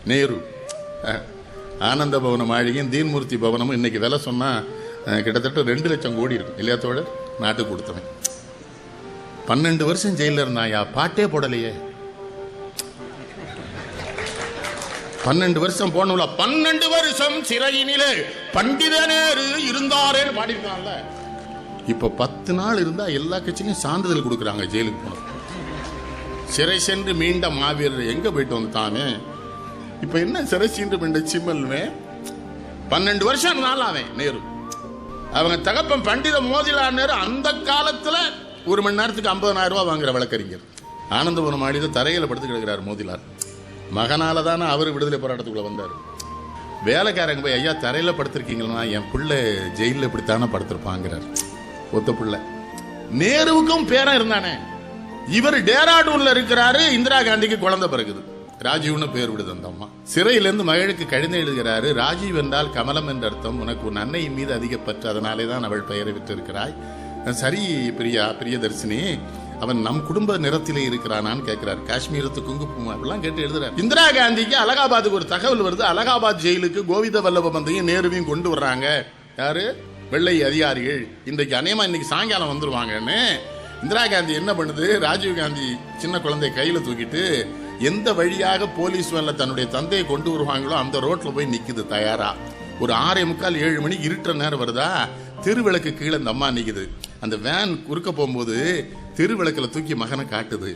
நேரு ஆனந்த பவன மாளிகையும் தீன்மூர்த்தி பவனமும் இன்னைக்கு விலை சொன்னால் கிட்டத்தட்ட 2 லட்சம் கோடி இருக்கும் இல்லையா தோழர்? நாட்டுக்கு கொடுத்தவன் 12 வருஷம் ஜெயிலில் இருந்தாயா, பாட்டே போடலையே. 12 வருஷம் போனோம்ல, 12 வருஷம் சிறையினிலே பண்டித நேரு இருந்தாரேன்னு பாடிருக்காங்கல்ல. இப்ப 10 நாள் இருந்தா எல்லா கட்சியிலும் சான்றிதழ் கொடுக்குறாங்க. ஜெயிலுக்கு போனோம், சிறை சென்று மீண்ட மாவீரர் எங்க போயிட்டு வந்துட்டானே. இப்ப என்ன சிறை சென்று மீண்ட சிம்மல்வே 12 வருஷம் இருந்தாலும் நேரு. அவங்க தகப்பன் பண்டித மோதிலால் நேரு அந்த காலத்துல 1 மணி நேரத்துக்கு 50,000 ரூபாய் வாங்குற வழக்கறிஞர். ஆனந்தபுரம் மாளிகை தரையில படுத்து கிடக்கிறார் மோதிலால். மகனால தானே அவர் விடுதலை போராட்டத்துக்குள்ள வந்தார். வேலைக்காரங்க போய் ஐயா தரையில படுத்திருக்கீங்களா, என் பிள்ளை ஜெயிலில் இப்படித்தானே படுத்திருப்பாங்கிறார். ஒத்த பிள்ளை. நேருவுக்கும் பேரன் இருந்தானே, இவர் டேராடூன்ல இருக்கிறாரு. இந்திரா காந்திக்கு குழந்தை பிறகுது, ராஜீவ்னு பேர் விடுது அந்த அம்மா. சிறையிலிருந்து மகளுக்கு கடிதம் எழுதுகிறாரு. ராஜீவ் என்றால் கமலம் என்ற அர்த்தம், உனக்கு உன் அன்னையின் மீது அதிக பற்று, அதனாலே தான் அவள் பெயரை விட்டிருக்கிறாய். சரி பிரியதர்சினி, அவன் நம் குடும்ப நிறத்திலே இருக்கிறானான்னு கேட்கிறார். காஷ்மீரத்து குங்குமம் அப்படிலாம் கேட்டு எழுதுறாரு. இந்திரா காந்திக்கு அலகாபாத்துக்கு ஒரு தகவல் வருது. அலகாபாத் ஜெயிலுக்கு கோவிந்த வல்லப பந்தையும் நேருவையும் கொண்டு வர்றாங்க. யாரு? வெள்ளை அதிகாரிகள். இன்னைக்கு சாயங்காலம் வந்துருவாங்கன்னு. இந்திரா காந்தி என்ன பண்ணுது, ராஜீவ் காந்தி சின்ன குழந்தைய கையில தூக்கிட்டு எந்த வழியாக போலீஸ் வேன்ல தன்னுடைய தந்தையை கொண்டு வருவாங்களோ அந்த ரோட்ல போய் நிக்குது தயாரா. ஒரு 6:45 7 மணிக்கு இருட்டுற நேரம் வருதா, திருவிளக்கு கீழே இந்த அம்மா நிக்குது. அந்த வேன் குறுக்க போகும்போது திருவிளக்குல தூக்கி மகனை காட்டுது.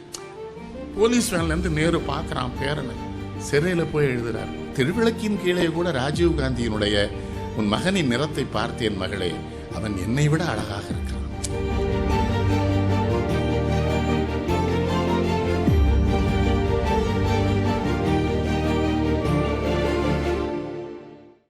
போலீஸ் வேன்ல இருந்து நேரு பாக்குறான் பேரனை. சிறையில போய் எழுதுறார். திருவிளக்கின் கீழே கூட ராஜீவ் காந்தியினுடைய உன் மகனின் நிறத்தை பார்த்தேன் மகளே, அவன் என்னை விட அழகாக இருக்கிறான்.